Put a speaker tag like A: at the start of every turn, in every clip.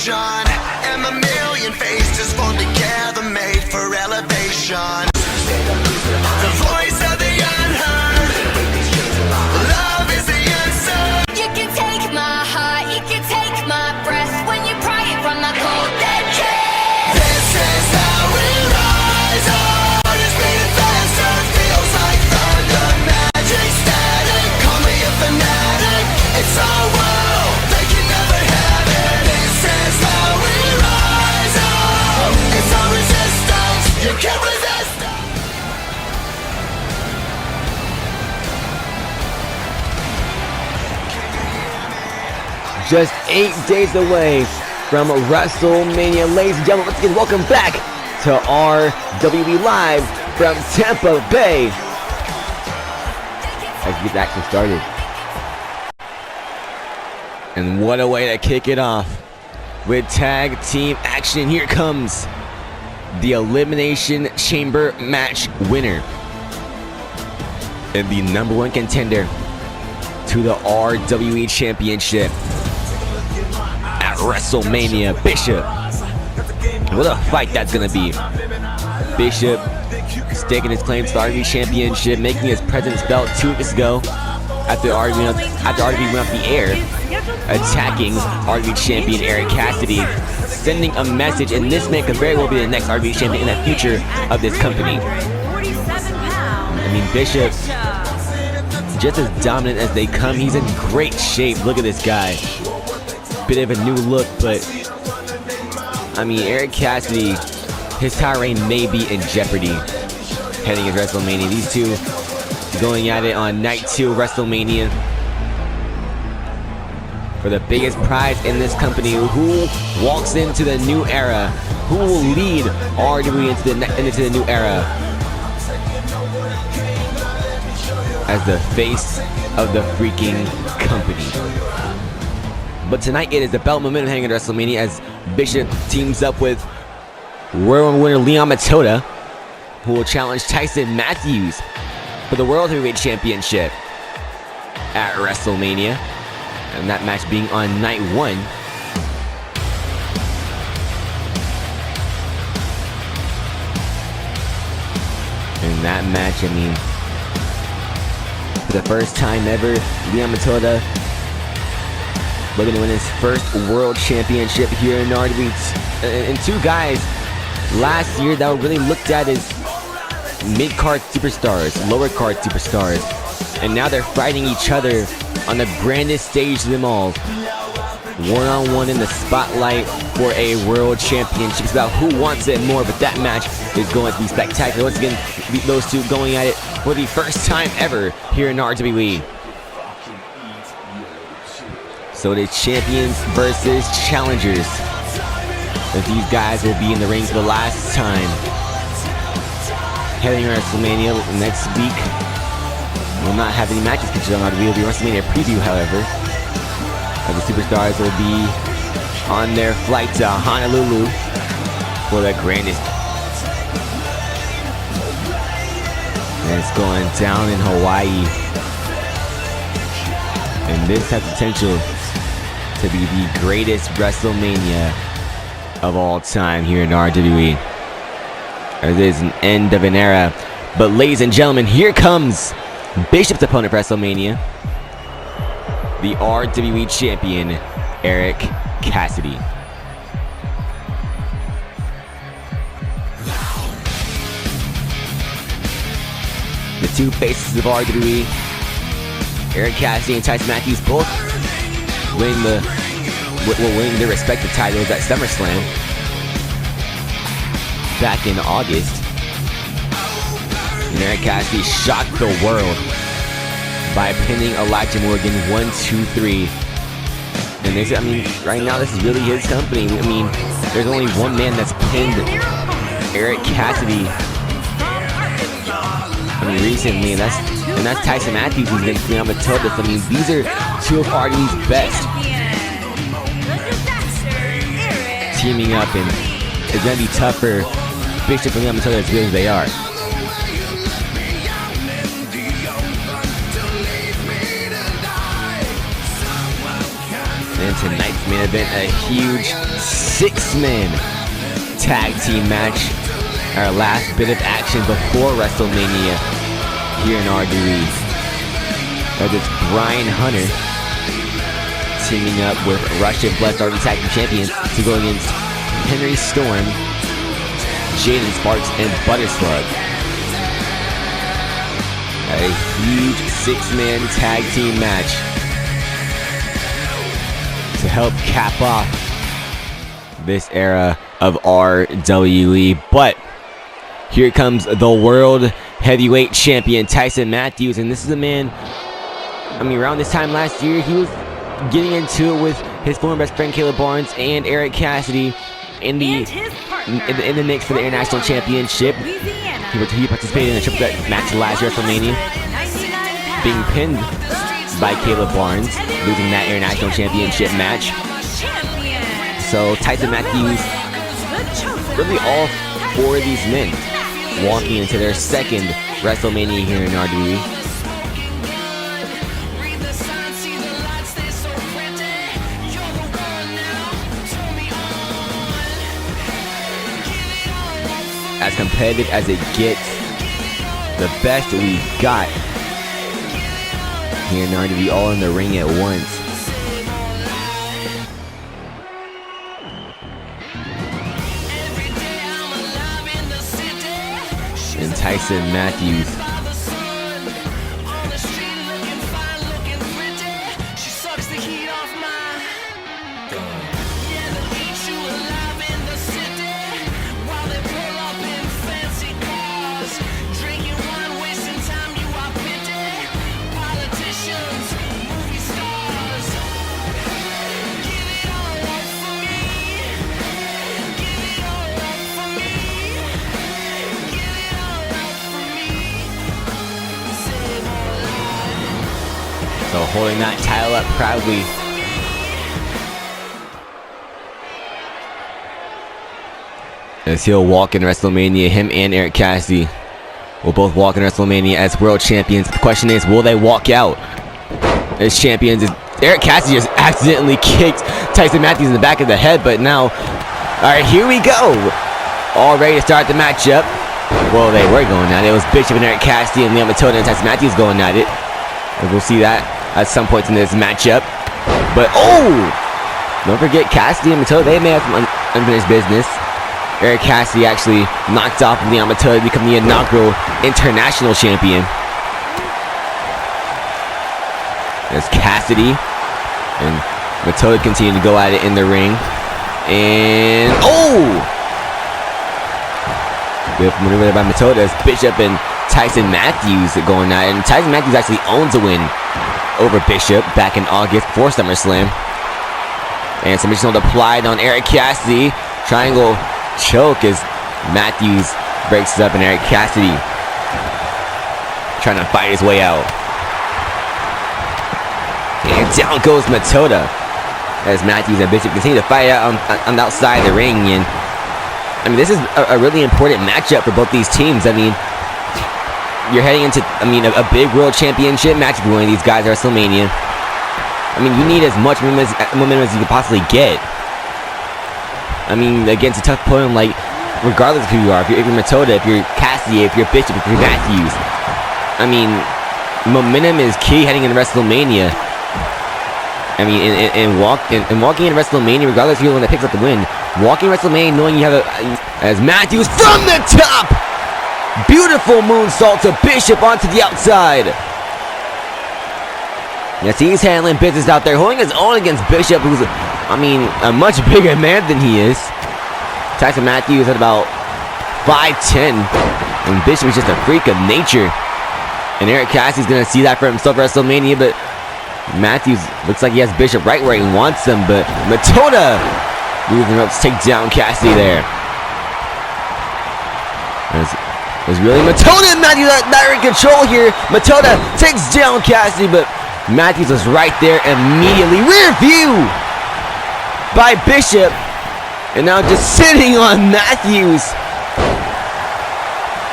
A: nation, and a million faces formed together, made for elevation. The voice of the unheard, love is the answer.
B: You can take my heart, you can take my breath when you pry it from the cold dead chest.
A: This is how we rise up. Heart is beating faster, feels like thunder, magic static. Call me a fanatic, it's our world, they can never have it. This is how we rise up. It's our resistance, you can't resist us.
C: Just 8 days away from WrestleMania. Ladies and gentlemen, once again, welcome back to RWE Live from Tampa Bay. Let's get the action started. And what a way to kick it off with tag team action. Here comes the Elimination Chamber match winner and the #1 contender to the RWE Championship at WrestleMania, Bishop. What a fight that's gonna be. Bishop staking his claim to the RWE Championship, making his presence felt 2 weeks ago after RWE went off the air, attacking RWE champion Eric Cassidy, sending a message, and this man could very well be the next RWE champion in the future of this company. I mean, Bishop, just as dominant as they come, he's in great shape. Look at this guy. Bit of a new look, but I mean, Eric Cassidy, his title reign may be in jeopardy heading into WrestleMania. These two going at it on night 2 of WrestleMania for the biggest prize in this company. Who walks into the new era? Who will lead RWE into the new era as the face of the freaking company? But tonight it is the belt momentum heading into WrestleMania as Bishop teams up with Royal Rumble winner Leon Matoda, who will challenge Tyson Matthews for the World Heavyweight Championship at WrestleMania. And that match being on night 1. In that match, I mean, for the first time ever, Leon Matoda looking to win his first World Championship here in RWE. And two guys last year that were really looked at as mid-card superstars, lower-card superstars. And now they're fighting each other on the grandest stage of them all. One-on-one in the spotlight for a World Championship. It's about who wants it more, but that match is going to be spectacular. Once again, those two going at it for the first time ever here in RWE. So it is champions versus challengers, as these guys will be in the ring for the last time. Heading to WrestleMania next week. We'll not have any matches featured on RWE. It'll be WrestleMania preview, however. The superstars will be on their flight to Honolulu for the grandest. And it's going down in Hawaii. And this has potential to be the greatest WrestleMania of all time here in RWE. It is an end of an era. But ladies and gentlemen, here comes Bishop's opponent for WrestleMania, the RWE champion, Eric Cassidy. The two faces of RWE, Eric Cassidy and Tyson Matthews, both winning their respective titles at SummerSlam back in August. And Eric Cassidy shocked the world by pinning Elijah Morgan 1, 2, 3. And I mean, right now this is really his company. I mean, there's only one man that's pinned Eric Cassidy. I mean, recently, and that's Tyson Matthews, who's been Leon Matoda. I mean, these are two of RWE's best teaming up, and it's gonna be tough for Bishop and Leon Matoda as good as they are. And tonight's main event, a huge 6-man tag team match. Our last bit of action before WrestleMania here in RWE. As it's Brian Hunter teaming up with Russian Bloods RWE Tag Team Champions to go against Henry Storm, Jaden Sparks, and Butter Slug. A huge 6-man tag team match to help cap off this era of RWE. But here comes the World Heavyweight Champion, Tyson Matthews. And this is a man, I mean, around this time last year, he was getting into it with his former best friend Caleb Barnes and Eric Cassidy in the mix for the International Championship. He participated in a triple threat match last year at WrestleMania, being pinned by Caleb Barnes, losing that International Championship match. So Tyson Matthews, really all 4 of these men walking into their second WrestleMania here in RWE. As competitive as it gets, the best we got here in RWE, all in the ring at once. And Tyson Matthews holding that title up proudly. As he'll walk in WrestleMania, him and Eric Cassidy will both walk in WrestleMania as world champions. The question is, will they walk out as champions? Eric Cassidy just accidentally kicked Tyson Matthews in the back of the head, but now, alright, here we go. All ready to start the matchup. Well, they were going at it. It was Bishop and Eric Cassidy and Leon Matilda and Tyson Matthews going at it. And we'll see that at some points in this matchup. But, oh! Don't forget, Cassidy and Matilda, they may have some unfinished business. Eric Cassidy actually knocked off Leon Matilda to become the inaugural international champion. There's Cassidy and Matilda continue to go at it in the ring. And, oh! Good maneuver there by Matilda as Bishop and Tyson Matthews going at it. And Tyson Matthews actually owns a win over Bishop back in August for SummerSlam. And some additional applied on Eric Cassidy. Triangle choke as Matthews breaks it up, and Eric Cassidy trying to fight his way out. And down goes Matilda as Matthews and Bishop continue to fight out on the outside of the ring. And I mean, this is a really important matchup for both these teams. I mean, you're heading into, a big world championship match for one of these guys at WrestleMania. I mean, you need as much momentum as you can possibly get. I mean, against a tough opponent, like, regardless of who you are, if you're Matilda, if you're Cassidy, if you're Bishop, if you're Matthews. I mean, momentum is key heading into WrestleMania. I mean, and walking into WrestleMania, regardless of who that picks up the win, walking WrestleMania knowing you have as Matthews from the top! Beautiful moonsault to Bishop onto the outside. Yes, he's handling business out there, holding his own against Bishop, who's, a much bigger man than he is. Tyson Matthews at about 5'10", and Bishop is just a freak of nature. And Eric Cassidy's going to see that for himself at WrestleMania, but Matthews looks like he has Bishop right where he wants him, but Matilda moving up to take down Cassidy there. There's really Matilda and Matthews that are in control here. Matilda takes down Cassidy, but Matthews was right there immediately. Rear view by Bishop. And now just sitting on Matthews.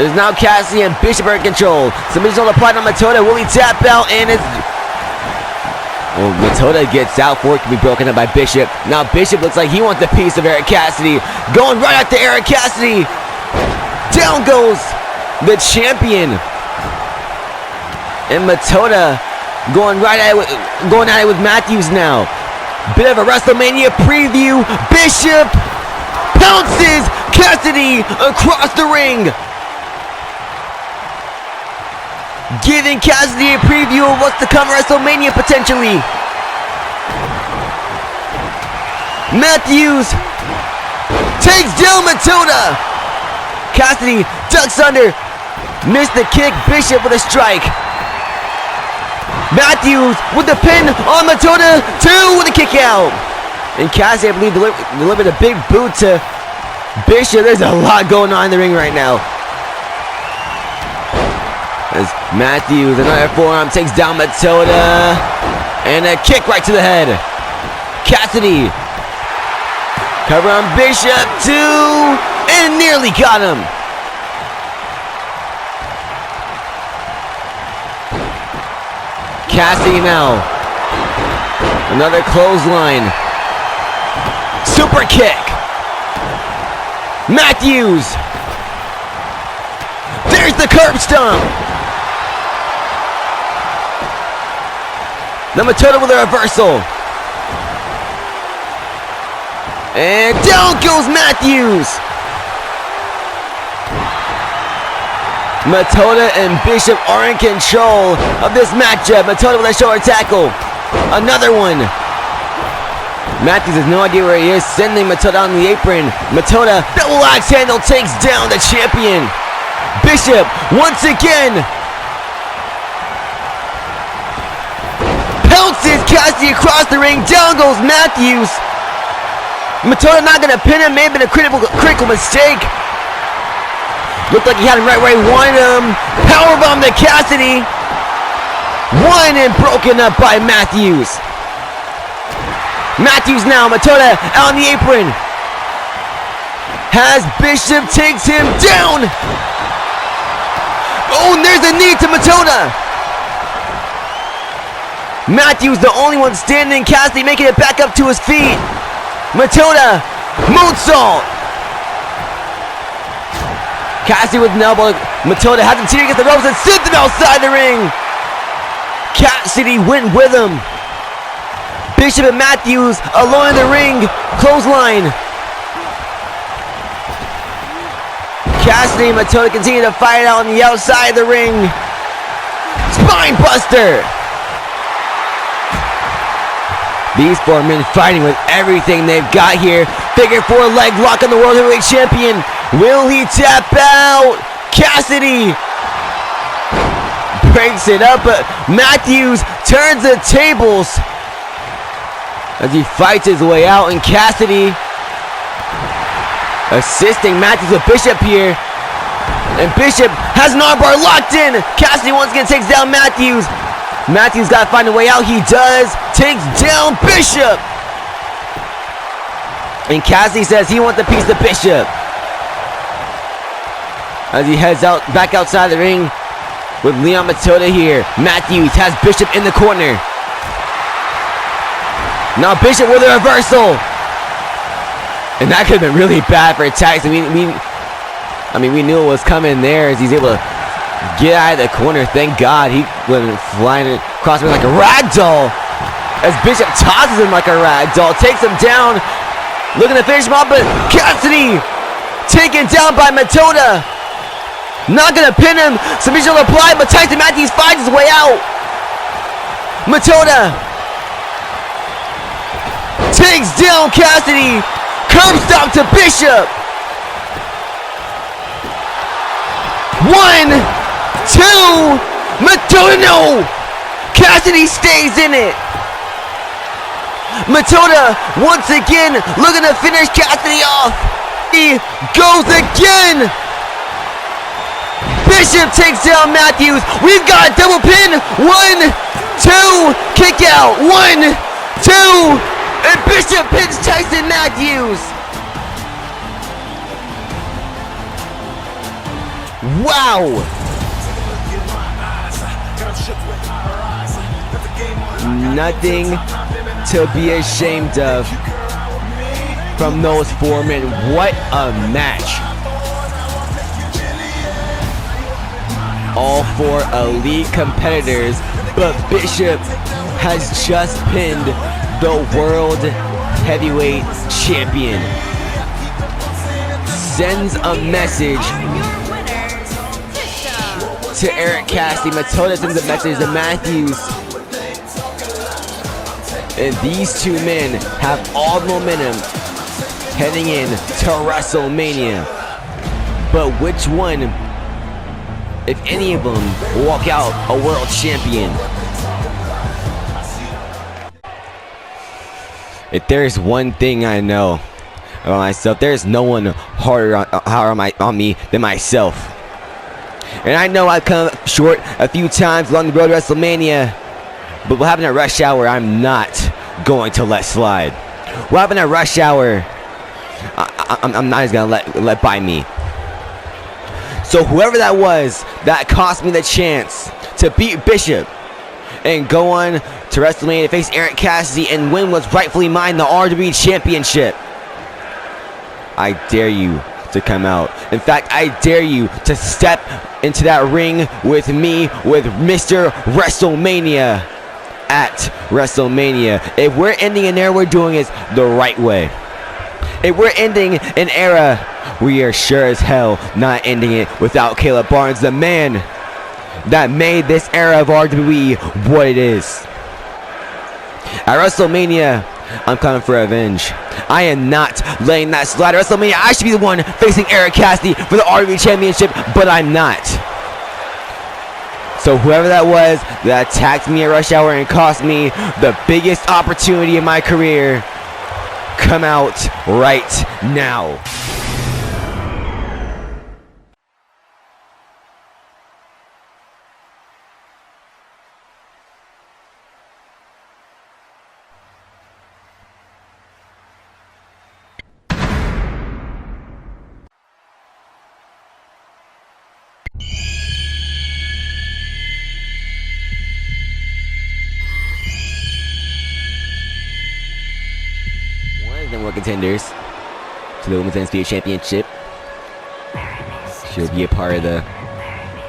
C: There's now Cassidy and Bishop are in control. Somebody's on the applied on Matilda. Will he tap out? And it's Well, Matoda gets out for it to be broken up by Bishop. Now Bishop looks like he wants the piece of Eric Cassidy. Going right after Eric Cassidy. Down goes the champion. And Matoda going at it with Matthews now. Bit of a WrestleMania preview. Bishop pounces Cassidy across the ring. Giving Cassidy a preview of what's to come at WrestleMania potentially. Matthews takes down Matoda. Cassidy ducks under. Missed the kick. Bishop with a strike. Matthews with the pin on Matoda. 2 with a kick out. And Cassidy, I believe, delivered a big boot to Bishop. There's a lot going on in the ring right now. As Matthews, another forearm, takes down Matoda. And a kick right to the head. Cassidy. Cover on Bishop. 2. And nearly got him. Cassidy now. Another clothesline. Super kick. Matthews. There's the curb stomp. Now Matoda with a reversal. And down goes Matthews. Matoda and Bishop are in control of this matchup. Matoda with a shoulder tackle. Another one. Matthews has no idea where he is, sending Matoda on the apron. Matoda, double axe handle, takes down the champion. Bishop, once again, pounces Cassidy across the ring. Down goes Matthews. Matoda not going to pin him. May have been a critical mistake. Looked like he had him right where he wanted him. Powerbomb to Cassidy. 1 and broken up by Matthews. Matthews now. Matoda out on the apron. Has Bishop, takes him down. Oh, and there's a knee to Matoda. Matthews the only one standing. Cassidy making it back up to his feet. Matoda, moonsault. Cassidy with an elbow. Matoda hasn't seen him get the ropes and sent him outside the ring. Cassidy went with him. Bishop and Matthews alone in the ring. Clothesline. Cassidy and Matoda continue to fight out on the outside of the ring. Spine buster. These 4 men fighting with everything they've got here. Figure 4 leg lock on the World Heavyweight Champion. Will he tap out? Cassidy breaks it up, but Matthews turns the tables as he fights his way out, and Cassidy assisting Matthews with Bishop here. And Bishop has an armbar locked in. Cassidy once again takes down Matthews. Matthews got to find a way out. He does. Takes down Bishop. And Cassidy says he wants a piece of Bishop. As he heads out back outside the ring with Leon Matoda here. Matthews has Bishop in the corner. Now Bishop with a reversal. And that could have been really bad for attacks. We knew it was coming there as he's able to get out of the corner. Thank God he went flying across the ring like a rag doll. As Bishop tosses him like a rag doll. Takes him down. Looking to finish him off, but Cassidy taken down by Matoda. Not going to pin him. Submission applied, but Tyson Matthews finds his way out. Matoda takes down Cassidy. Curb stomp to Bishop. 1, 2. Matoda, no. Cassidy stays in it. Matoda once again looking to finish Cassidy off. He goes again. Bishop takes down Matthews. We've got a double pin. 1, 2. Kick out. 1, 2. And Bishop pins Tyson Matthews. Wow. Nothing to be ashamed of from those 4 men. What a match. All 4 elite competitors, but Bishop has just pinned the World Heavyweight Champion. Sends a message to Eric Cassidy. Matilda sends a message to Matthews. And these 2 men have all the momentum heading in to WrestleMania. But which one, if any of them, will walk out a world champion? If there's one thing I know about myself, there's no one harder on me than myself. And I know I've come up short a few times along the road to WrestleMania, but what happened at Rush Hour, I'm not going to let slide. What happened at Rush Hour, I'm not just gonna let by me. So whoever that was that cost me the chance to beat Bishop and go on to WrestleMania to face Eric Cassidy and win what's rightfully mine, the RWE Championship, I dare you to come out. In fact, I dare you to step into that ring with me, with Mr. WrestleMania at WrestleMania. If we're ending an era, we're doing it the right way. If we're ending an era, we are sure as hell not ending it without Caleb Barnes, the man that made this era of RWE what it is. At WrestleMania, I'm coming for revenge. I am not letting that slide. At WrestleMania, I should be the one facing Eric Cassidy for the RWE Championship, but I'm not. So whoever that was that attacked me at Rush Hour and cost me the biggest opportunity in my career, come out right now. More contenders to the Women's Undisputed Championship. She'll be a part of the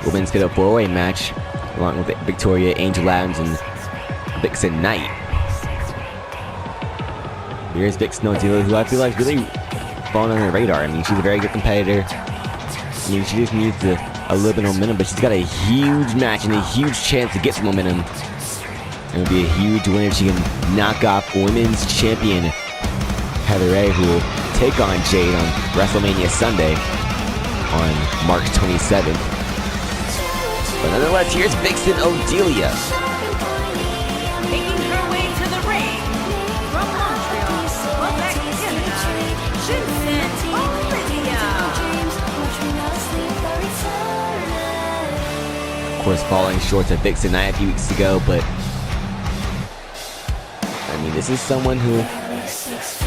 C: Women's Fatal 4-Way match along with Victoria, Angel Adams, and Vixen Knight. Here's Vixen O'Deal, who I feel like really fallen on her radar. I mean, she's a very good competitor. I mean, she just needs a little bit of momentum, but she's got a huge match and a huge chance to get some momentum. It would be a huge win if she can knock off Women's Champion Heather Ray, who will take on Jade on WrestleMania Sunday on March 27th. But nonetheless, here's Vixen O'Delia.
D: Making her way to the ring from Montreal, Quebec, Canada, Shinsen Olivia.
C: Of course, falling short of Vixen Knight a few weeks ago, but I mean, this is someone who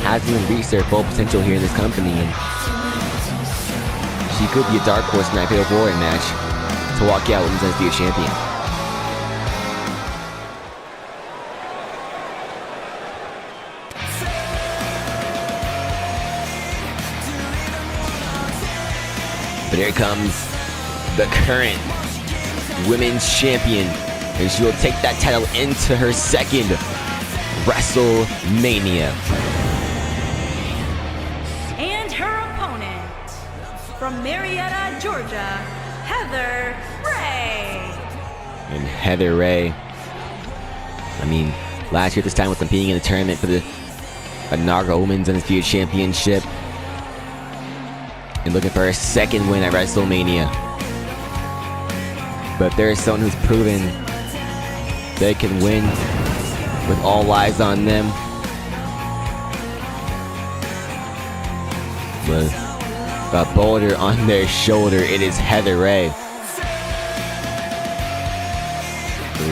C: hasn't even reached their full potential here in this company, and she could be a dark horse in that Fatal 4-Way match to walk out Women's Undisputed Champion. But here comes the current Women's Champion, and she will take that title into her second WrestleMania.
D: And her opponent, from Marietta, Georgia, Heather Ray.
C: And Heather Ray, I mean, last year at this time was competing in the tournament for the inaugural Women's Undisputed Championship and looking for her second win at WrestleMania. But there is someone who's proven they can win with all eyes on them, with a boulder on their shoulder. It is Heather Ray.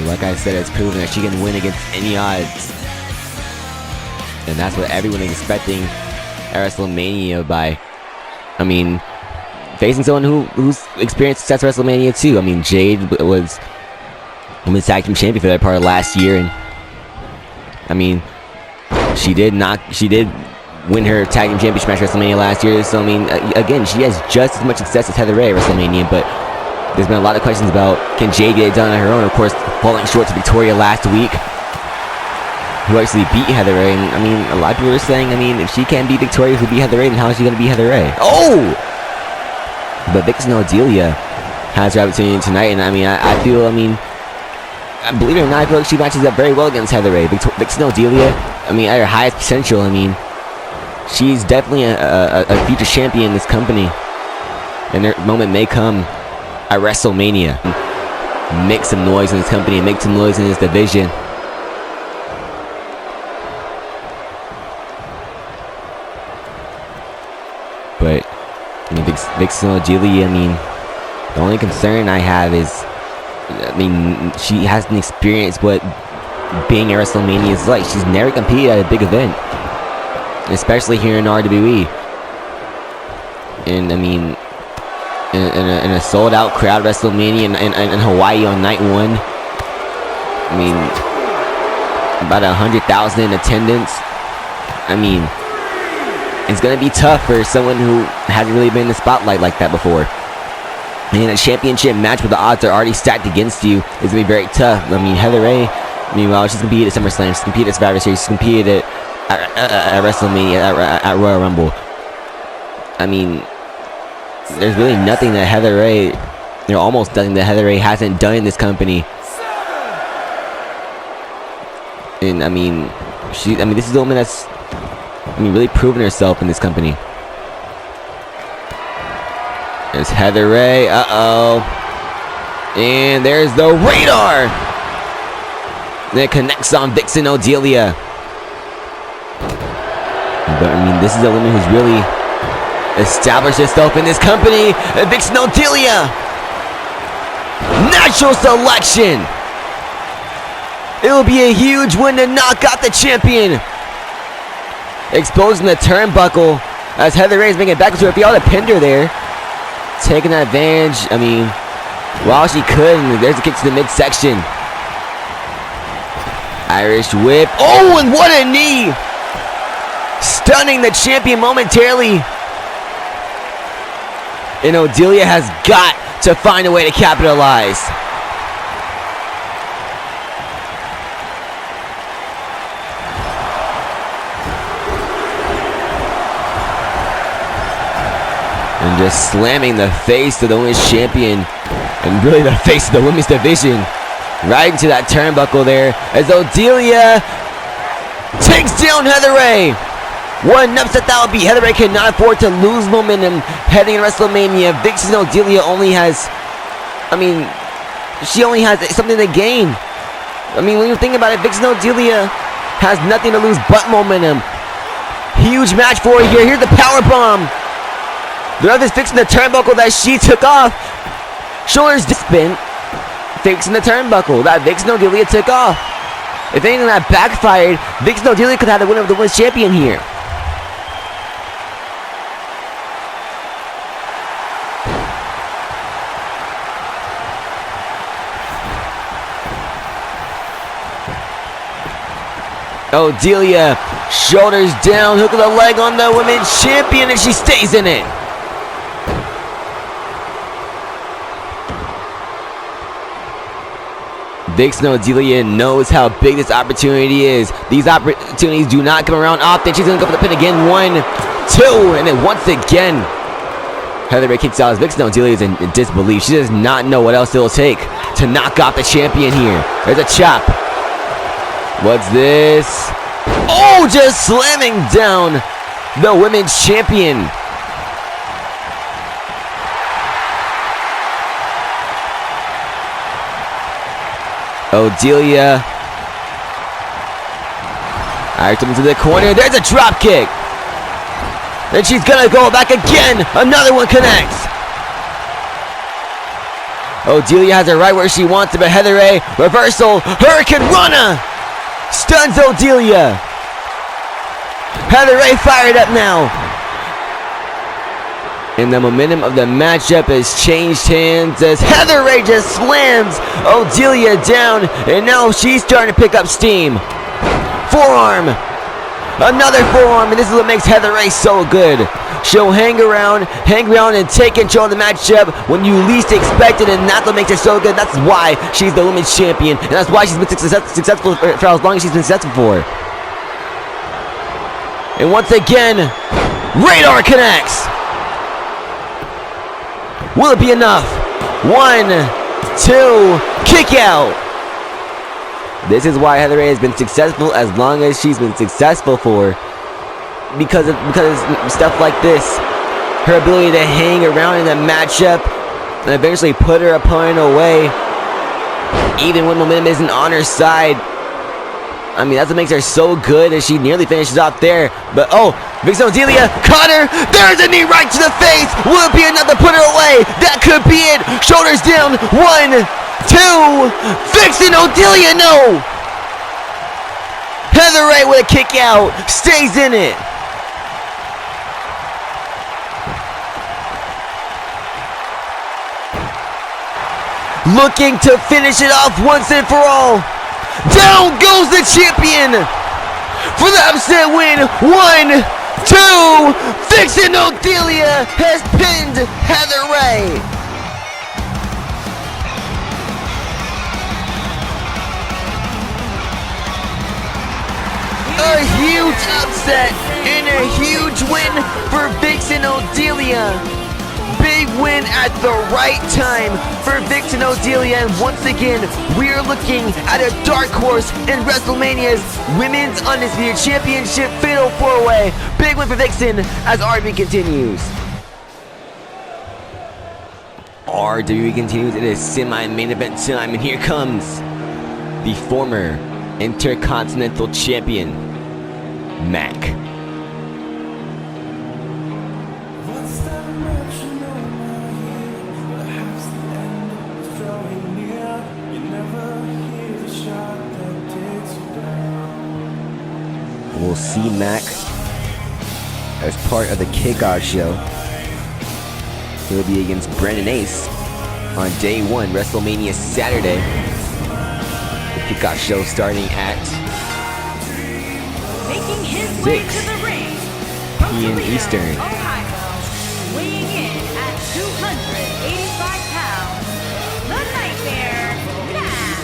C: Like I said, it's proven that she can win against any odds, and that's what everyone is expecting at WrestleMania by, I mean, facing someone who's experienced success at WrestleMania too. I mean, Jade was Women's Tag Team Champion for that part of last year, and I mean, she did win her tag team championship match at WrestleMania last year. So I mean, again, she has just as much success as Heather Ray at WrestleMania, but there's been a lot of questions about can Jade get it done on her own. Of course, falling short to Victoria last week, who actually beat Heather Ray. And I mean, a lot of people are saying, I mean, if she can't beat Victoria who beat Heather Ray, then how is she going to beat Heather Ray? Oh! But Vixen Odelia has her opportunity tonight, and I mean, I feel, I mean, believe it or not, I feel like she matches up very well against Heather Ray. Vixen Odelia, I mean, at her highest potential, I mean, she's definitely a future champion in this company, and her moment may come at WrestleMania. Make some noise in this company and make some noise in this division. But I mean, Vixen Odelia, I mean, the only concern I have is, I mean, she hasn't experienced what being at WrestleMania is like. She's never competed at a big event, especially here in RWE. And I mean, in a sold-out crowd WrestleMania in Hawaii on night one. I mean, about 100,000 in attendance. I mean, it's gonna be tough for someone who hasn't really been in the spotlight like that before. And a championship match where the odds are already stacked against you is gonna be very tough. I mean, Heather Ray, meanwhile, she's competed at SummerSlam, she's competed at Survivor Series, she's competed at WrestleMania, at Royal Rumble. I mean, there's really nothing that Heather Ray, almost nothing that Heather Ray hasn't done in this company. And I mean, this is the woman that's, really proven herself in this company. There's Heather Ray, and there's the radar. And it connects on Vixen Odelia. But I mean, this is a woman who's really established herself in this company. Vixen Odelia, natural selection. It will be a huge win to knock out the champion. Exposing the turnbuckle as Heather Ray is making it back to her. If y'all had pinned her there, taking advantage. I mean, while she could, and there's a kick to the midsection. Irish whip. Oh, and what a knee! Stunning the champion momentarily. And Odelia has got to find a way to capitalize. And just slamming the face of the women's champion, and really the face of the women's division, right into that turnbuckle there, as Odelia takes down Heather Ray. What an upset that would be. Heather Ray cannot afford to lose momentum heading in WrestleMania. Vixen Odelia only has, she only has something to gain. When you think about it, Vixen Odelia has nothing to lose but momentum. Huge match for her here. Here's the power bomb. The other's fixing the turnbuckle that she took off. Shoulders spin, fixing the turnbuckle that Vixen Odelia took off. If anything that backfired, Vixen Odelia could have the winner of the women's champion here. Odelia, shoulders down, hook of the leg on the women's champion, and she stays in it. Vixen Odelia knows how big this opportunity is. These opportunities do not come around often. She's going to go for the pin again. 1, 2, and then once again, Heather Ray kicks out as Vixen Odelia is in disbelief. She does not know what else it will take to knock out the champion here. There's a chop. What's this? Oh, just slamming down the women's champion. Odelia. Alright, into the corner. There's a drop kick. Then she's gonna go back again. Another one connects. Odelia has her right where she wants it, but Heather Ray, reversal, Hurricane Rana, stuns Odelia. Heather Ray fired up now. And the momentum of the matchup has changed hands as Heather Ray just slams Odelia down, and now she's starting to pick up steam. Forearm. Another forearm, and this is what makes Heather Ray so good. She'll hang around and take control of the matchup when you least expect it, and that's what makes her so good. That's why she's the women's champion, and that's why she's been successful for as long as she's been successful for. And once again, Radar connects. Will it be enough? 1, 2, kick out. This is why Heather Ray has been successful as long as she's been successful for. Because stuff like this. Her ability to hang around in a matchup and eventually put her opponent away. Even when momentum isn't on her side. I mean, that's what makes her so good as she nearly finishes off there. But oh, Vixen Odelia caught her. There's a knee right to the face. Will it be enough to put her away? That could be it. Shoulders down. 1, 2. Vixen Odelia, no. Heather Ray with a kick out. Stays in it. Looking to finish it off once and for all. Down goes the champion for the upset win. 1, 2. Vixen Odelia has pinned Heather Ray. A huge upset and a huge win for Vixen Odelia. Big win at the right time for Vixen Odelia, and once again, we are looking at a dark horse in WrestleMania's Women's Undisputed Championship Fatal 4-Way. Big win for Vixen as RW continues. RW continues. It is semi-main event time, and here comes the former Intercontinental Champion, Mac. We'll see Mac as part of the kickoff show. He'll be against Brandon Ace on day 1, WrestleMania Saturday. The kickoff show starting at
D: Making his
C: 6
D: way to the ring from
C: p.m.
D: Toledo,
C: Eastern.
D: Ohio, weighing in at 285 pounds, the Nightmare Mac.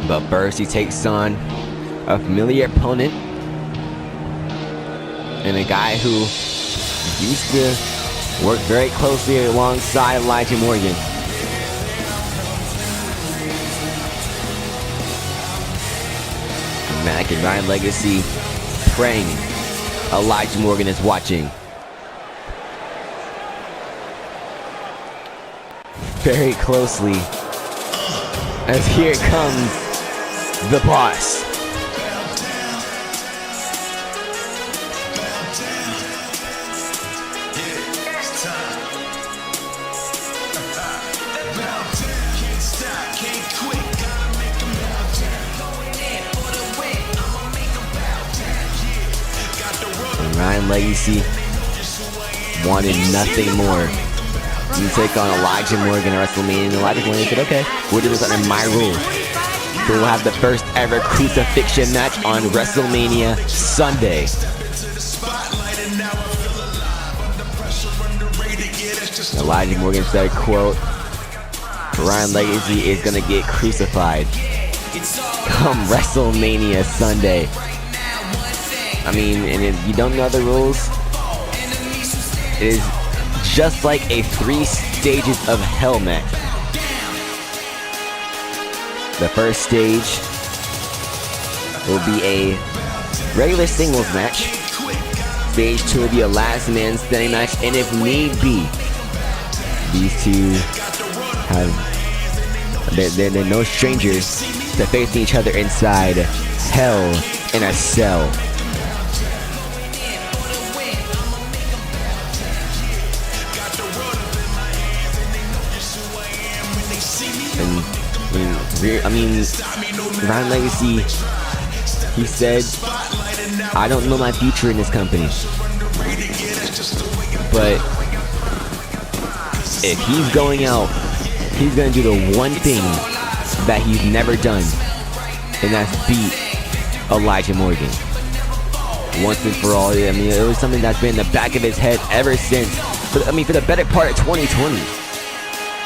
C: But first, he takes on a familiar opponent and a guy who used to work very closely alongside Elijah Morgan. Mac and Ryan Legacy praying Elijah Morgan is watching. Very closely, as here comes the boss. And Ryan Legacy wanted nothing more. You take on Elijah Morgan at WrestleMania, and Elijah Morgan said, okay, we'll do this under my rules. So we'll have the first ever crucifixion match on WrestleMania Sunday. Elijah Morgan said, quote, Ryan Legacy is gonna get crucified come WrestleMania Sunday. I mean, and if you don't know the rules, it is just like a 3 stages of hell match. The first stage will be a regular singles match. Stage 2 will be a last man standing match, and if need be, these two they're no strangers to facing each other inside Hell in a Cell. And I mean, Ryan Legacy He said, I don't know my future in this company. But if he's going out, he's going to do the one thing that he's never done, and that's beat Elijah Morgan. Once and for all. I mean, it was something that's been in the back of his head ever since, for the better part of 2020.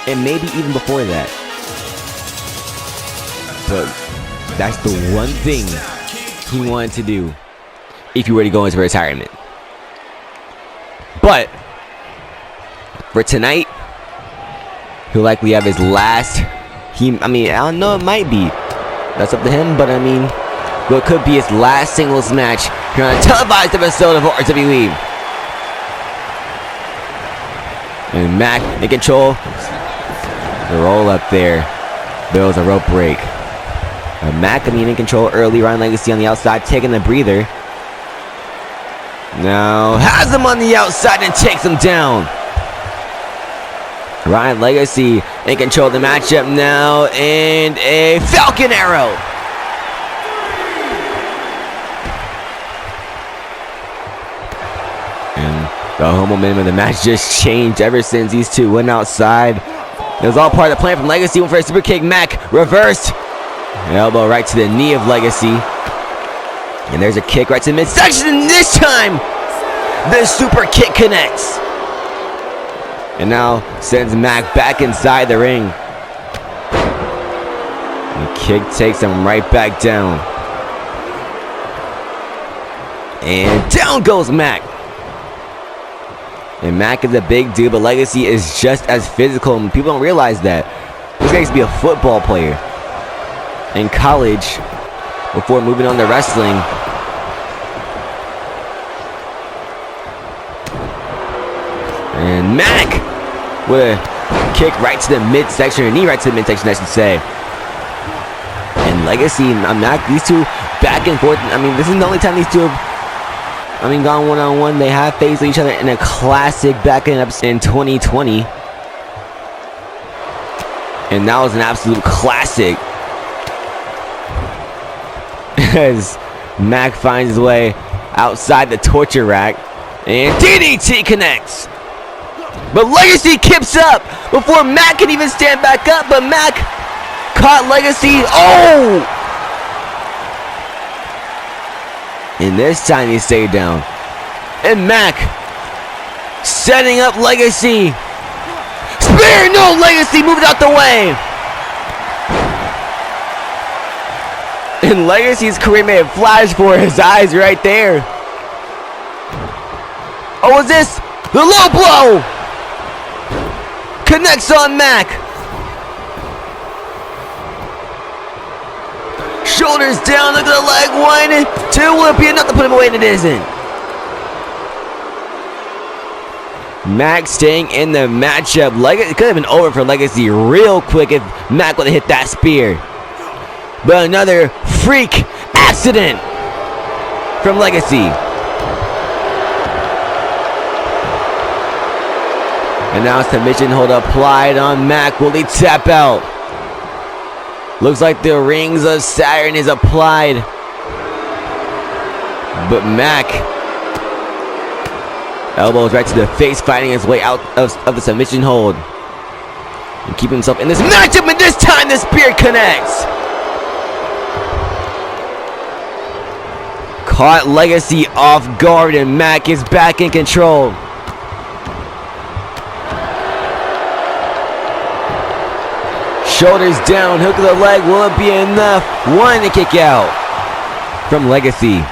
C: And maybe even before that. But that's the one thing he wanted to do if he were to go into retirement. But for tonight, he'll likely have his last. I don't know, it might be. That's up to him, but I mean, what could be his last singles match here on a televised episode of RWE. And Mac in control. The roll up there. There was a rope break. Mac, in control early. Ryan Legacy on the outside, taking the breather. Now has him on the outside and takes him down. Ryan Legacy in control of the matchup now, and a Falcon Arrow. And the whole momentum of the match just changed ever since these two went outside. It was all part of the plan from Legacy. Went for a super kick. Mac reversed. An elbow right to the knee of Legacy. And there's a kick right to the midsection. And this time, the super kick connects. And now sends Mac back inside the ring. The kick takes him right back down. And down goes Mac. And Mac is a big dude, but Legacy is just as physical. And people don't realize that. This guy used to be a football player in college before moving on to wrestling. And Mac with a kick right to the midsection, or knee right to the midsection, I should say. And Legacy and Mac, these two back and forth. This is the only time these two have gone one-on-one. They have faced each other in a classic back-end episode in 2020. And that was an absolute classic. As Mac finds his way outside the torture rack. And DDT connects. But Legacy keeps up before Mac can even stand back up. But Mac caught Legacy. Oh! And this time he stayed down. And Mac setting up Legacy. Spear! No! Legacy moved out the way. And Legacy's career may have flashed before his eyes right there. Oh, was this the low blow? Connects on Mac. Shoulders down, look at the leg. 1, 2, will it be enough to put him away? And it isn't. Mac staying in the matchup. It could have been over for Legacy real quick if Mac would have hit that spear. But another freak accident from Legacy. And now submission hold applied on Mac. Will he tap out? Looks like the rings of Saturn is applied. But Mac, elbows right to the face, fighting his way out of the submission hold. And keeping himself in this matchup, and this time the spear connects. Caught Legacy off guard, and Mac is back in control. Shoulders down, hook of the leg, will it be enough? 1 to kick out from Legacy.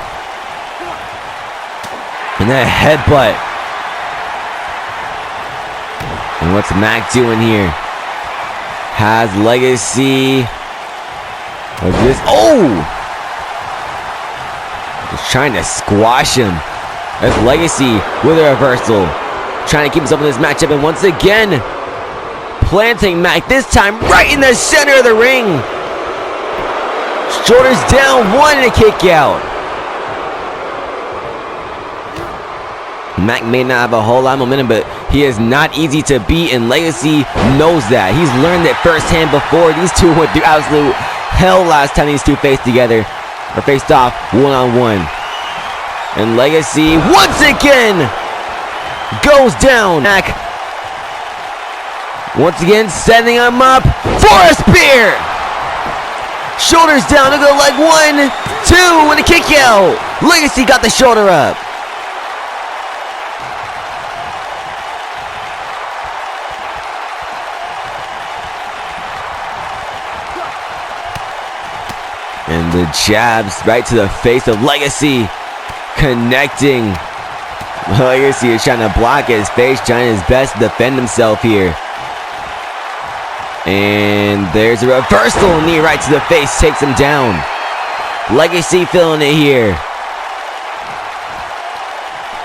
C: And that headbutt. And what's Mac doing here? Has Legacy. What's this? Oh! Just trying to squash him. That's Legacy with a reversal. Trying to keep himself in this matchup, and once again, planting Mac, this time right in the center of the ring. Shoulders down, 1 to kick out. Mac may not have a whole lot of momentum, but he is not easy to beat, and Legacy knows that. He's learned it firsthand before. These two went through absolute hell last time these two faced together. are faced off one-on-one. And Legacy once again goes down. Mac once again setting him up for a spear. Shoulders down, look at the leg, 1, 2, and a kick out. Legacy got the shoulder up. And the jabs right to the face of Legacy, connecting. Legacy is trying to block his face, trying his best to defend himself here. And there's a reversal knee right to the face, takes him down. Legacy feeling it here.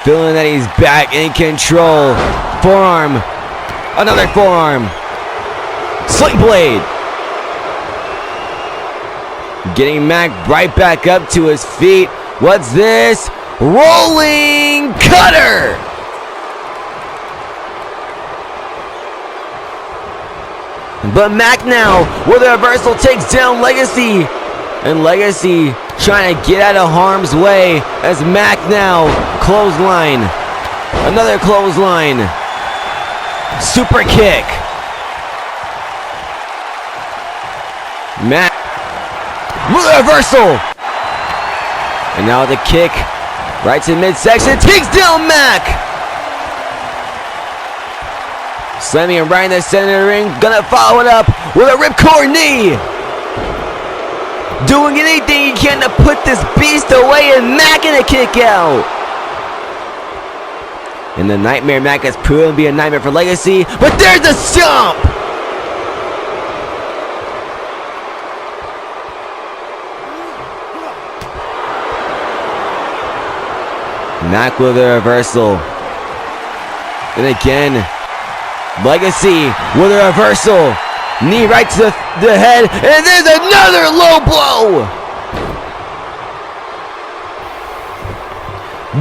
C: Feeling that he's back in control. Forearm. Another forearm. Sling blade. Getting Mac right back up to his feet. What's this? Rolling cutter! But Mac now, with a reversal, takes down Legacy. And Legacy trying to get out of harm's way as Mac now, clothesline. Another clothesline. Super kick. Mac with a reversal. And now the kick right to midsection, takes down Mac. Slamming him right in the center of the ring. Gonna follow it up with a ripcord knee. Doing anything he can to put this beast away, and Mac in a kick out. And the Nightmare Mac has proven to be a nightmare for Legacy, but there's the stomp. Mac with a reversal. And again, Legacy with a reversal. Knee right to the head. And there's another low blow.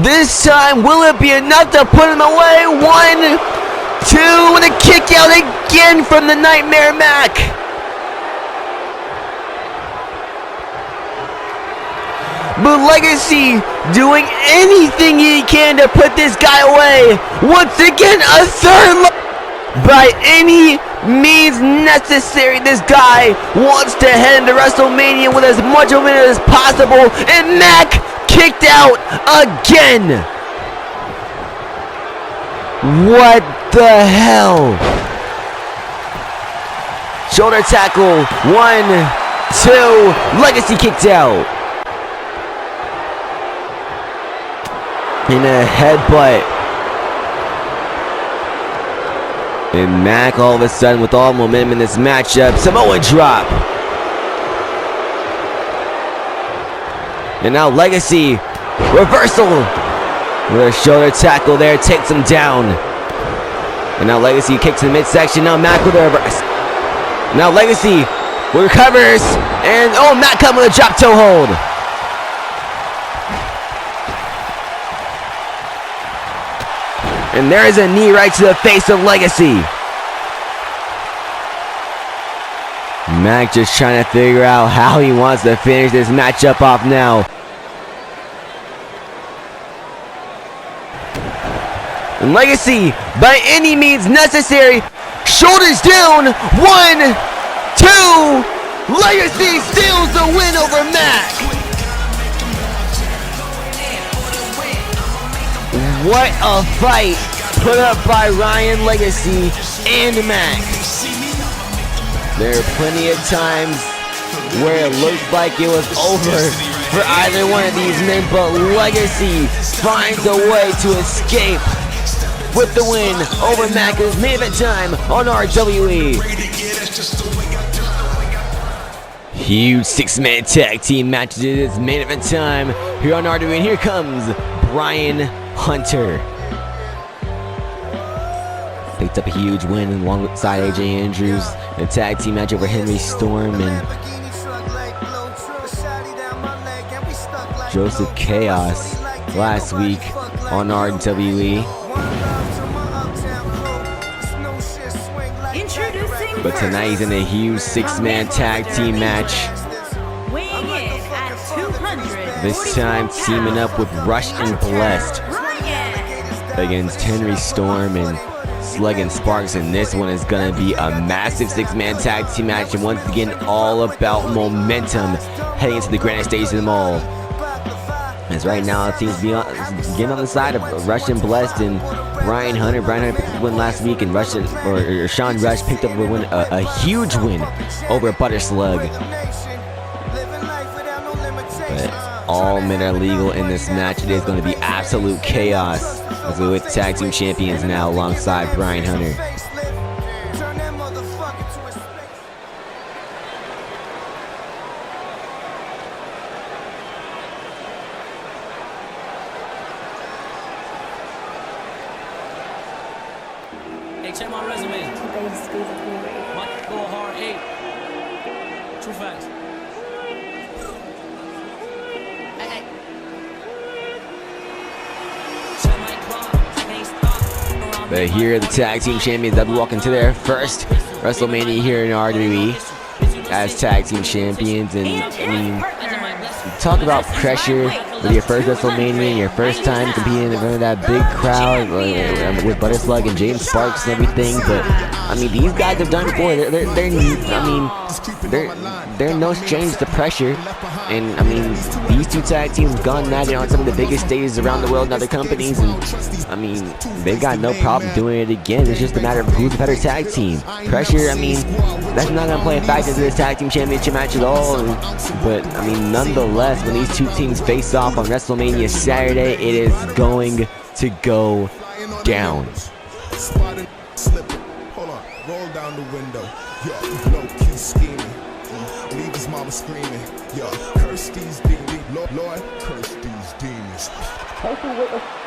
C: This time, will it be enough to put him away? 1, 2, and a kick out again from the Nightmare Mac. But Legacy doing anything he can to put this guy away. Once again, a third by any means necessary. This guy wants to head into WrestleMania with as much momentum as possible. And Mac kicked out again. What the hell? Shoulder tackle. 1, 2. Legacy kicked out. In a headbutt. And Mac all of a sudden with all momentum in this matchup. Samoa drop. And now Legacy. Reversal. With a shoulder tackle there. Takes him down. And now Legacy kicks in midsection. Now Mac with a reverse. Now Legacy recovers. And oh, Mac coming with a drop toe hold. And there is a knee right to the face of Legacy. Mac just trying to figure out how he wants to finish this matchup off now. And Legacy, by any means necessary, shoulders down. 1, 2. Legacy steals the win over Mac. What a fight put up by Ryan, Legacy, and Mac. There are plenty of times where it looked like it was over for either one of these men, but Legacy finds a way to escape with the win over Mac. It's main event time on RWE. Huge 6-man tag team matches. It is main event time here on RWE, and here comes Brian Hunter. Picked up a huge win alongside AJ Andrews in a tag team match over Henry Storm and Joseph Chaos last week on RWE.
D: Introducing
C: But tonight he's in a huge 6-man tag team match.
D: weighing in at 200.
C: This time teaming up with Rush and Blessed
D: Ryan.
C: against Henry Storm and Slug and Sparks, and this one is gonna be a massive 6-man tag team match, and once again all about momentum heading into the grandest stage of them all. As right now it seems to be getting on the side of Rush and Blessed and Brian Hunter. Brian Hunter picked up a win last week, and Sean Rush picked up a huge win over Butter Slug. But all men are legal in this match. It is going to be absolute chaos as we're with tag team champions now alongside Brian Hunter.
E: Hey, check my resume. Mike go hard 8. True facts. Hey. Check my clock. Can't stop.
C: But here are the tag team champions that will walk into their first WrestleMania here in RWE as tag team champions. And I mean, talk about pressure with your first WrestleMania and your first time competing in front of that big crowd with Butter Slug and James Sparks and everything. But I mean, these guys have done it before. They're no strangers to pressure. And I mean, these two tag teams have gone at it on some of the biggest stages around the world in other companies, and I mean, they've got no problem doing it again. It's just a matter of who's the better tag team. Pressure, I mean, that's not gonna play a factor into this tag team championship match at all. But I mean, nonetheless, when these two teams face off on WrestleMania Saturday, it is going to go down.
F: Spotting, slipping, hold on, roll down the window, yo, low key scheming, leave his mama screaming, yo, curse these demons, Lord, curse these demons.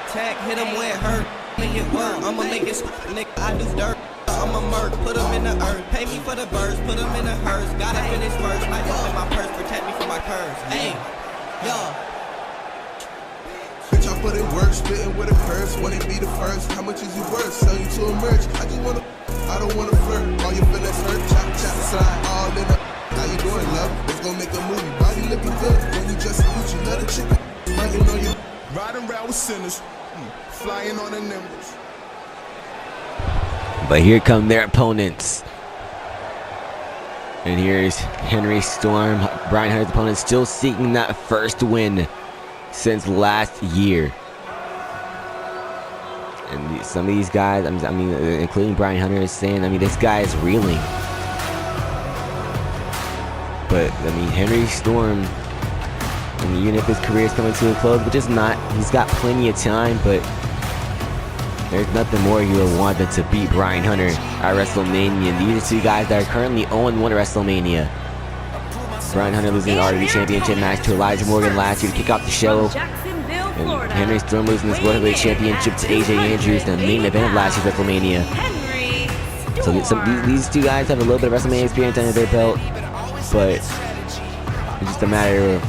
G: Tag, hit him where it hurt, make it work, I'ma make it, nigga, I do dirt, I'ma murk, put him in the earth, pay me for the birds, put him in the hearse, gotta finish first, life up in my purse, protect me from my curves, hey, yo.
F: Bitch, I put in work, spitting with a curse, wanna be the first, how much is you worth, sell you to a merch, I don't wanna flirt, all your feelings hurt, chop, slide, all in the, how you doing, love, let's go make a movie, body looking good, when you just Gucci, let a chicken, riding on you, riding around with sinners, flying on the nimbus.
C: But here come their opponents. And here's Henry Storm, Brian Hunter's opponent, still seeking that first win since last year. And some of these guys, I mean, including Brian Hunter, is saying, I mean, this guy is reeling. But, I mean, Henry Storm, I mean, even if his career is coming to a close, which is not, he's got plenty of time, but there's nothing more he would want than to beat Brian Hunter at WrestleMania. And these are two guys that are currently 0-1 at WrestleMania. Brian Hunter losing the RWE Championship match to Elijah Morgan last year to kick off the show. And Henry Storm losing his World Heavyweight Championship to AJ Andrews in the main event of last year's WrestleMania. So these two guys have a little bit of WrestleMania experience under their belt, but it's just a matter of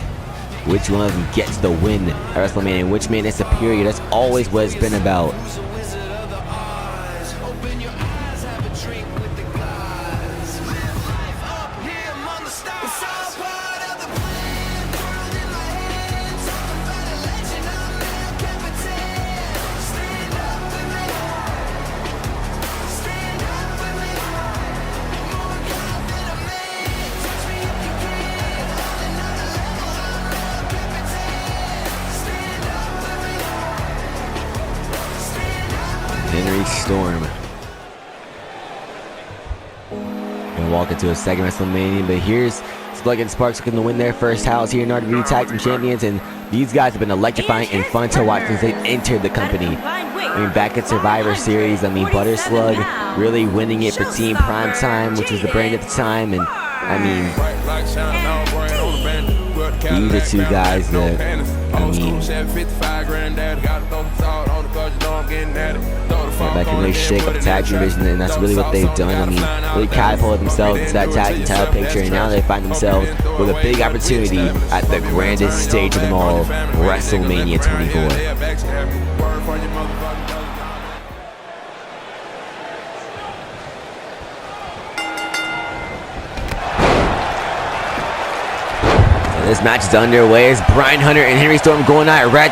C: which one of them gets the win at WrestleMania and which man is superior. That's always what it's been about. Henry Storm. And walk into a second WrestleMania, but here's Slug and Sparks looking to win their first house here in RWE Tag Team Champions, and these guys have been electrifying and fun to watch since they entered the company. I mean, back at Survivor Series, I mean, Butter Slug really winning it for Team Primetime, which was the brand at the time, and I mean, these are two guys that, I mean, that can really shake up the tag team division, and that's really what they've done. I mean, really catapulted themselves into that tag team title picture, and now they find themselves with a big opportunity at the grandest stage of them all, WrestleMania 24. This match is underway as Brian Hunter and Henry Storm going at it right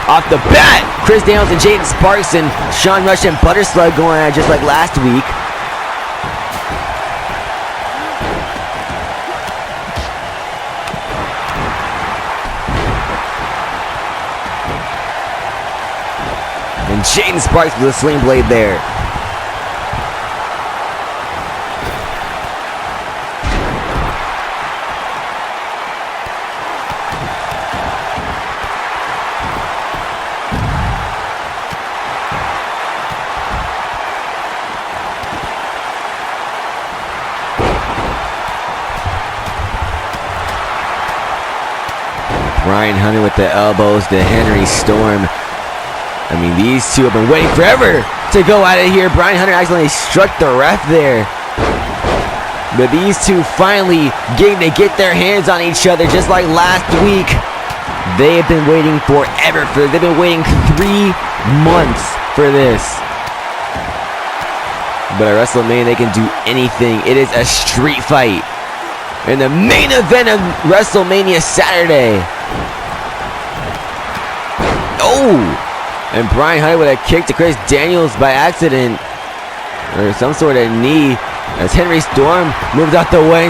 C: off the bat. Chris Daniels and Jaden Sparks and Sean Rush and Butter Slug going at it just like last week. And Jaden Sparks with a sling blade there. Brian Hunter with the elbows to Henry Storm. I mean, these two have been waiting forever to go at it here. Brian Hunter accidentally struck the ref there. But these two finally getting to get their hands on each other just like last week. They have been waiting forever for this. They've been waiting 3 months for this. But at WrestleMania, they can do anything. It is a street fight. In the main event of WrestleMania Saturday. Oh! And Brian Hunter with a kick to Chris Daniels by accident. Or some sort of knee. As Henry Storm moved out the way.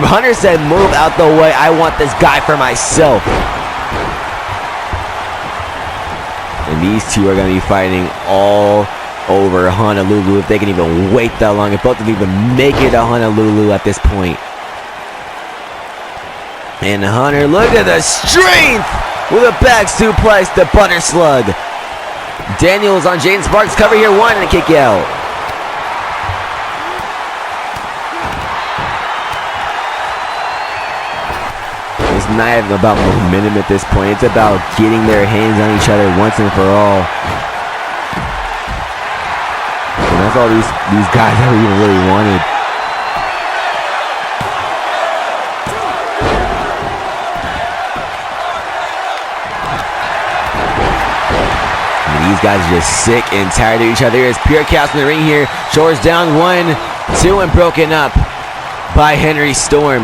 C: Hunter said, move out the way. I want this guy for myself. And these two are going to be fighting all over Honolulu if they can even wait that long. If both of them even make it to Honolulu at this point. And Hunter, look at the strength with a back suplex to Butter Slug. Daniels on Jaden Sparks, cover here, 1 and a kick out. It's not even about momentum at this point. It's about getting their hands on each other once and for all. And that's all these guys ever even really wanted. These guys are just sick and tired of each other. It's pure chaos in the ring here. Shoulders down, 1, 2, and broken up by Henry Storm.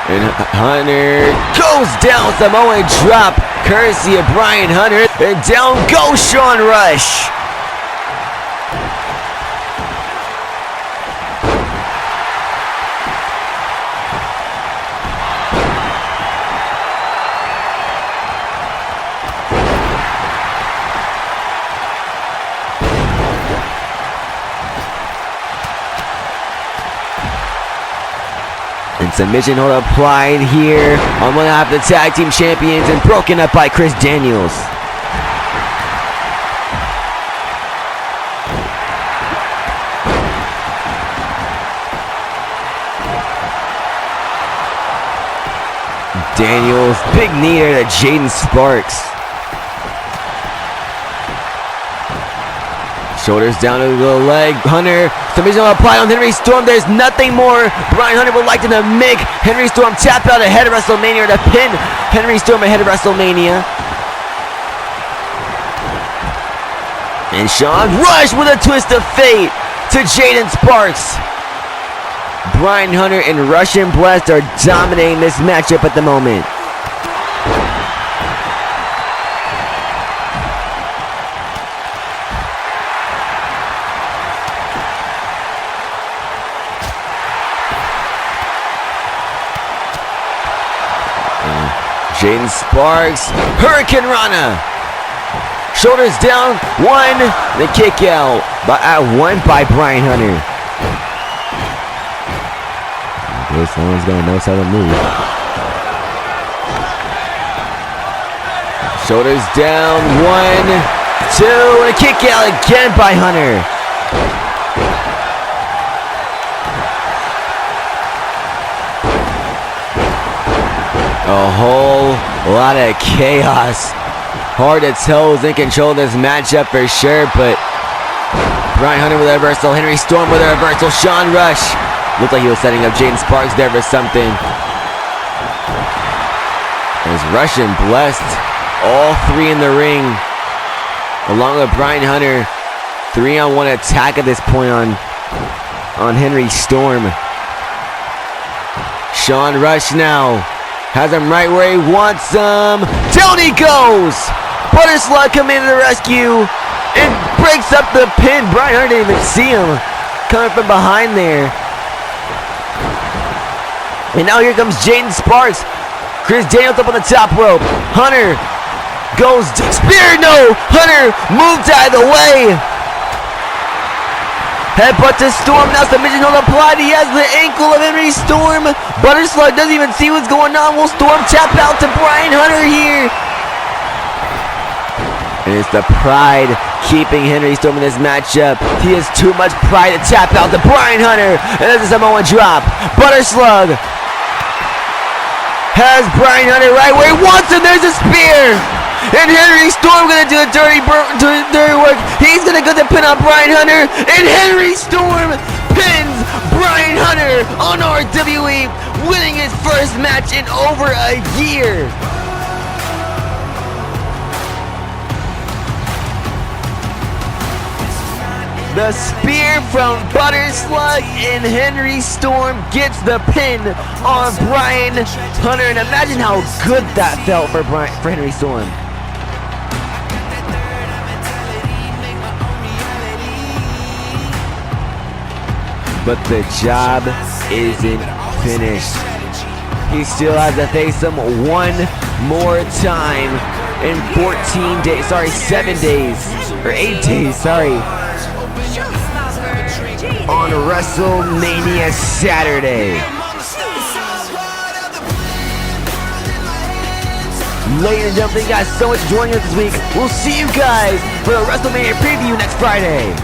C: And Hunter goes down, Samoan drop, courtesy of Brian Hunter. And down goes Sean Rush. Submission hold applied here on one half of the tag team champions and broken up by Chris Daniels. Daniels, big knee there to Jaden Sparks. Shoulders down to the leg. Hunter, submission applied on Henry Storm. There's nothing more Brian Hunter would like to make Henry Storm tap out ahead of WrestleMania, or to pin Henry Storm ahead of WrestleMania. And Sean Rush with a twist of fate to Jaden Sparks. Brian Hunter and Russian Blessed are dominating this matchup at the moment. Jaden Sparks, Hurricane Rana. Shoulders down, 1, the kick out by 1 by Brian Hunter. Someone's gonna know how to move. Shoulders down, 1, 2, and a kick out again by Hunter. A whole lot of chaos. Hard to tell who's in control of this matchup for sure, but Brian Hunter with a reversal, Henry Storm with a reversal, Sean Rush looked like he was setting up Jaden Sparks there for something. There's Rush and Blessed, all 3 in the ring, along with Brian Hunter. 3-on-1 attack at this point on Henry Storm. Sean Rush now has him right where he wants him. Down he goes. Butter Slug coming to the rescue and breaks up the pin. Brian Hunter didn't even see him coming from behind there. And now here comes Jaden Sparks. Chris Daniels up on the top rope. Hunter goes spear. No, Hunter moved out of the way. Headbutt to Storm. Now submission hold applied. He has the ankle of Henry Storm. Butter Slug doesn't even see what's going on. Will Storm tap out to Brian Hunter here? And it's the pride keeping Henry Storm in this matchup. He has too much pride to tap out to Brian Hunter. And there's a Samoan drop. Butter Slug has Brian Hunter right where he wants him. There's a spear. And Henry Storm gonna do the dirty work. He's gonna get the pin on Brian Hunter. And Henry Storm pins Brian Hunter on RWE, winning his first match in over a year. The spear from Butter Slug and Henry Storm gets the pin on Brian Hunter. And imagine how good that felt for Henry Storm. But the job isn't finished. He still has to face him one more time in 14 days. Sorry, 7 days. Or 8 days, sorry. On WrestleMania Saturday. Ladies and gentlemen, thank you guys so much for joining us this week. We'll see you guys for the WrestleMania preview next Friday.